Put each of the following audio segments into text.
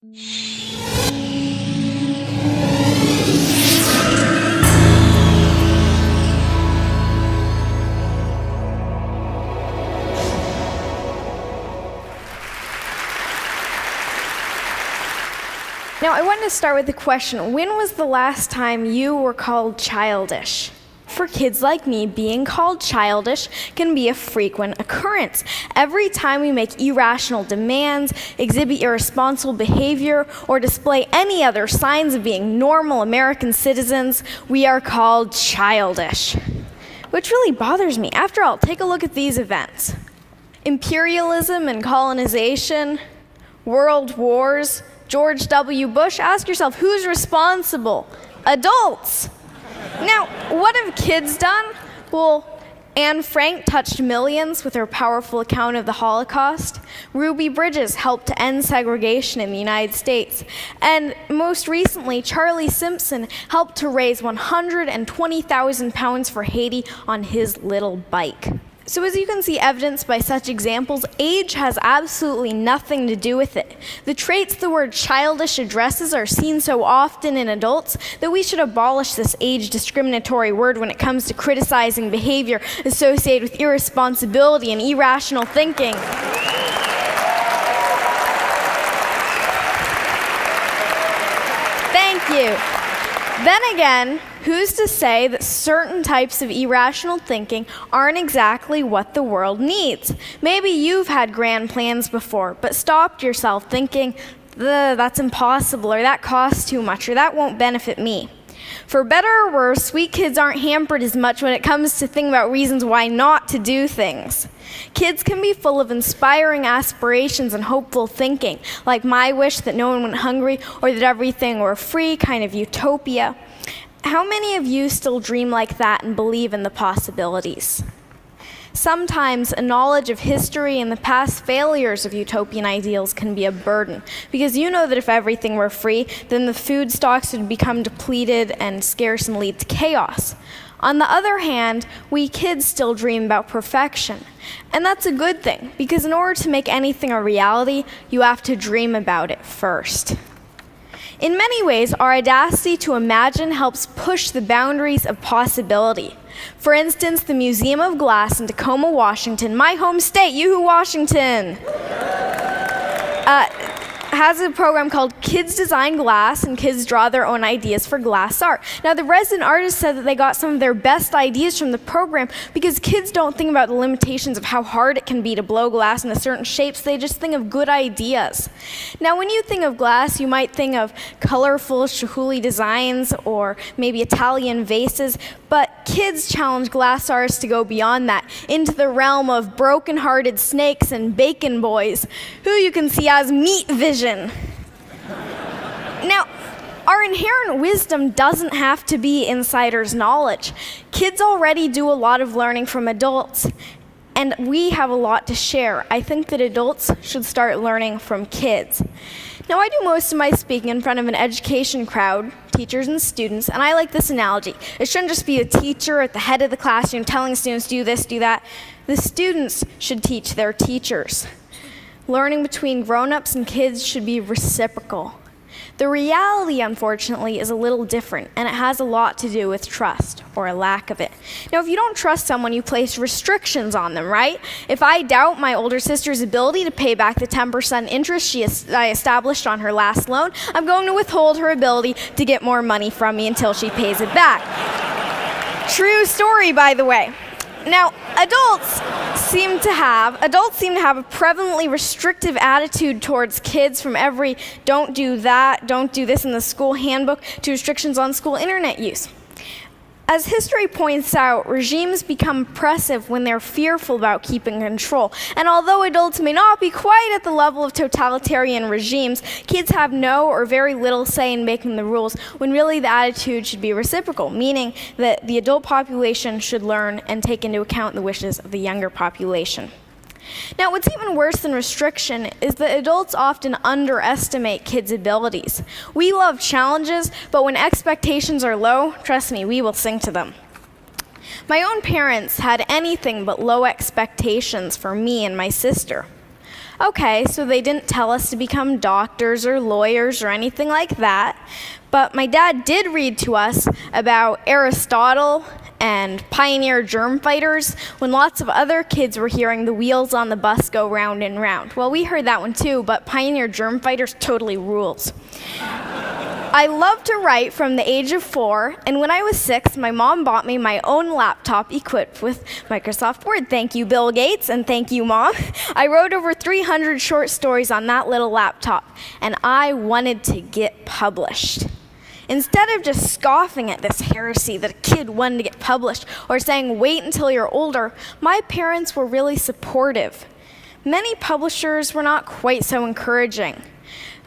Now, I want to start with the question, when was the last time you were called childish? For kids like me, being called childish can be a frequent occurrence. Every time we make irrational demands, exhibit irresponsible behavior, or display any other signs of being normal American citizens, we are called childish. Which really bothers me. After all, take a look at these events. Imperialism and colonization, world wars, George W. Bush. Ask yourself, who's responsible? Adults. Now, what have kids done? Well, Anne Frank touched millions with her powerful account of the Holocaust. Ruby Bridges helped to end segregation in the United States. And most recently, Charlie Simpson helped to raise 120,000 pounds for Haiti on his little bike. So as you can see evidenced by such examples, age has absolutely nothing to do with it. The traits the word childish addresses are seen so often in adults that we should abolish this age discriminatory word when it comes to criticizing behavior associated with irresponsibility and irrational thinking. Thank you. Then again, who's to say that certain types of irrational thinking aren't exactly what the world needs? Maybe you've had grand plans before, but stopped yourself thinking, that's impossible, or that costs too much, or that won't benefit me. For better or worse, sweet kids aren't hampered as much when it comes to thinking about reasons why not to do things. Kids can be full of inspiring aspirations and hopeful thinking, like my wish that no one went hungry or that everything were free, kind of utopia. How many of you still dream like that and believe in the possibilities? Sometimes a knowledge of history and the past failures of utopian ideals can be a burden, because you know that if everything were free, then the food stocks would become depleted and scarce and lead to chaos. On the other hand, we kids still dream about perfection. And that's a good thing, because in order to make anything a reality, you have to dream about it first. In many ways, our audacity to imagine helps push the boundaries of possibility. For instance, the Museum of Glass in Tacoma, Washington, my home state, Yoo-hoo, Washington, has a program called Kids Design Glass, and kids draw their own ideas for glass art. Now, the resident artists said that they got some of their best ideas from the program because kids don't think about the limitations of how hard it can be to blow glass into certain shapes. They just think of good ideas. Now, when you think of glass, you might think of colorful Chihuly designs or maybe Italian vases, but kids challenge glass artists to go beyond that, into the realm of broken-hearted snakes and bacon boys, who you can see as meat vision. Now, our inherent wisdom doesn't have to be insider's knowledge. Kids already do a lot of learning from adults, and we have a lot to share. I think that adults should start learning from kids. Now, I do most of my speaking in front of an education crowd, teachers and students, and I like this analogy. It shouldn't just be a teacher at the head of the classroom telling students, do this, do that. The students should teach their teachers. Learning between grown-ups and kids should be reciprocal. The reality, unfortunately, is a little different, and it has a lot to do with trust, or a lack of it. Now, if you don't trust someone, you place restrictions on them, right? If I doubt my older sister's ability to pay back the 10% interest I established on her last loan, I'm going to withhold her ability to get more money from me until she pays it back. True story, by the way. Now, adults seem to have a prevalently restrictive attitude towards kids, from every don't do that, don't do this in the school handbook, to restrictions on school internet use. As history points out, regimes become oppressive when they're fearful about keeping control. And although adults may not be quite at the level of totalitarian regimes, kids have no or very little say in making the rules, when really the attitude should be reciprocal, meaning that the adult population should learn and take into account the wishes of the younger population. Now, what's even worse than restriction is that adults often underestimate kids' abilities. We love challenges, but when expectations are low, trust me, we will sing to them. My own parents had anything but low expectations for me and my sister. Okay, so they didn't tell us to become doctors or lawyers or anything like that. But my dad did read to us about Aristotle and pioneer germ fighters when lots of other kids were hearing the wheels on the bus go round and round. Well, we heard that one too, but pioneer germ fighters totally rules. I loved to write from the age of 4, and when I was 6, my mom bought me my own laptop equipped with Microsoft Word. Thank you, Bill Gates, and thank you, Mom. I wrote over 300 short stories on that little laptop, and I wanted to get published. Instead of just scoffing at this heresy that a kid wanted to get published or saying, wait until you're older, my parents were really supportive. Many publishers were not quite so encouraging.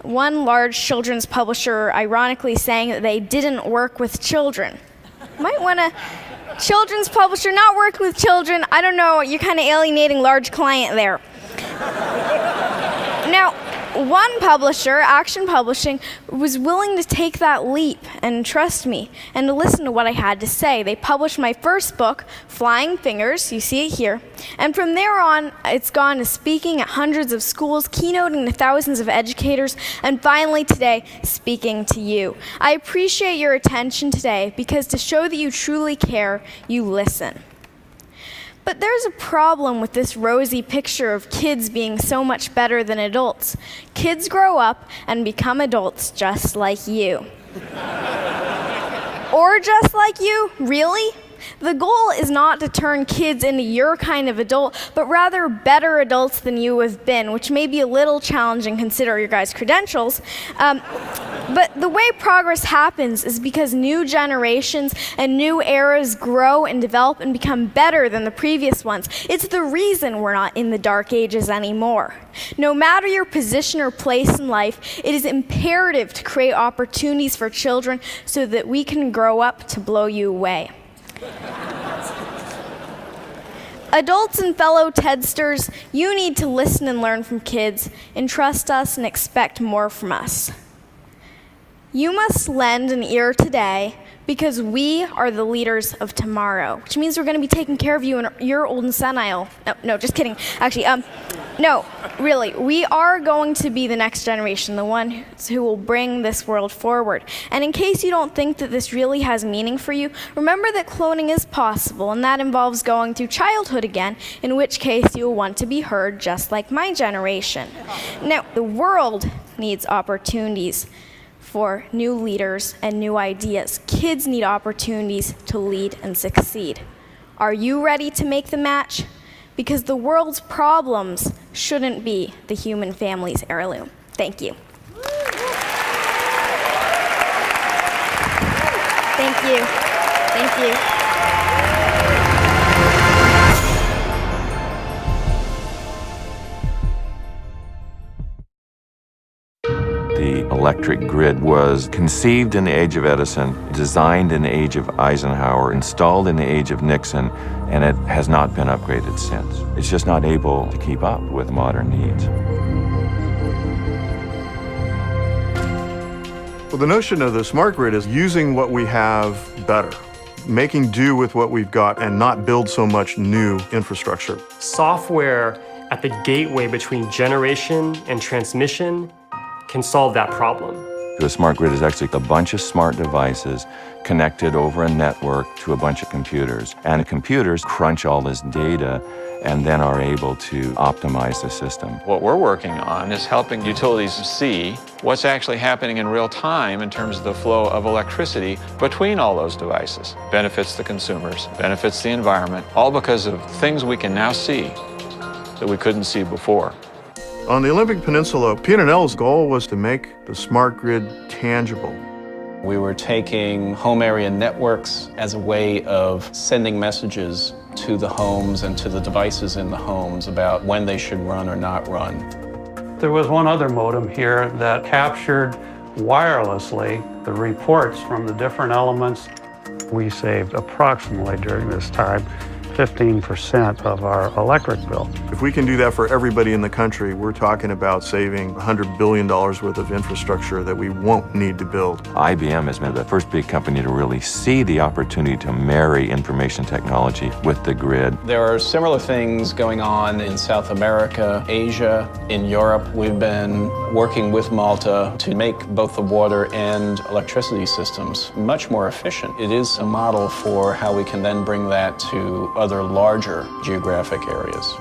One large children's publisher ironically saying that they didn't work with children. Might want a children's publisher not work with children. I don't know, you're kind of alienating large client there. Now, one publisher, Action Publishing, was willing to take that leap and trust me and to listen to what I had to say. They published my first book, Flying Fingers, you see it here, and from there on, it's gone to speaking at hundreds of schools, keynoting to thousands of educators, and finally today, speaking to you. I appreciate your attention today because to show that you truly care, you listen. But there's a problem with this rosy picture of kids being so much better than adults. Kids grow up and become adults just like you. Or just like you? Really? The goal is not to turn kids into your kind of adult, but rather better adults than you have been, which may be a little challenging considering your guys' credentials. But the way progress happens is because new generations and new eras grow and develop and become better than the previous ones. It's the reason we're not in the dark ages anymore. No matter your position or place in life, it is imperative to create opportunities for children so that we can grow up to blow you away. Adults and fellow Tedsters, you need to listen and learn from kids, and trust us and expect more from us. You must lend an ear today because we are the leaders of tomorrow, which means we're going to be taking care of you in your old and senile. No, just kidding. Actually, no, really, we are going to be the next generation, the one who will bring this world forward. And in case you don't think that this really has meaning for you, remember that cloning is possible, and that involves going through childhood again, in which case you will want to be heard just like my generation. Now, the world needs opportunities for new leaders and new ideas. Kids need opportunities to lead and succeed. Are you ready to make the match? Because the world's problems shouldn't be the human family's heirloom. Thank you. Thank you. Thank you. The electric grid was conceived in the age of Edison, designed in the age of Eisenhower, installed in the age of Nixon, and it has not been upgraded since. It's just not able to keep up with modern needs. Well, the notion of the smart grid is using what we have better, making do with what we've got and not build so much new infrastructure. Software at the gateway between generation and transmission can solve that problem. The smart grid is actually a bunch of smart devices connected over a network to a bunch of computers. And the computers crunch all this data and then are able to optimize the system. What we're working on is helping utilities see what's actually happening in real time in terms of the flow of electricity between all those devices. Benefits the consumers, benefits the environment, all because of things we can now see that we couldn't see before. On the Olympic Peninsula, PNNL's goal was to make the smart grid tangible. We were taking home area networks as a way of sending messages to the homes and to the devices in the homes about when they should run or not run. There was one other modem here that captured wirelessly the reports from the different elements. We saved approximately during this time 15% of our electric bill. If we can do that for everybody in the country, we're talking about saving $100 billion worth of infrastructure that we won't need to build. IBM has been the first big company to really see the opportunity to marry information technology with the grid. There are similar things going on in South America, Asia, in Europe. We've been working with Malta to make both the water and electricity systems much more efficient. It is a model for how we can then bring that to other larger geographic areas.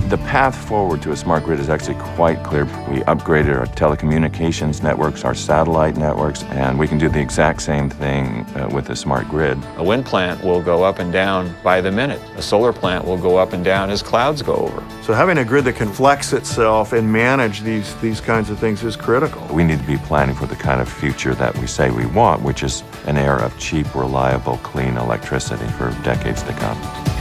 The path forward to a smart grid is actually quite clear. We upgraded our telecommunications networks, our satellite networks, and we can do the exact same thing with a smart grid. A wind plant will go up and down by the minute. A solar plant will go up and down as clouds go over. So having a grid that can flex itself and manage these kinds of things is critical. We need to be planning for the kind of future that we say we want, which is an era of cheap, reliable, clean electricity for decades to come.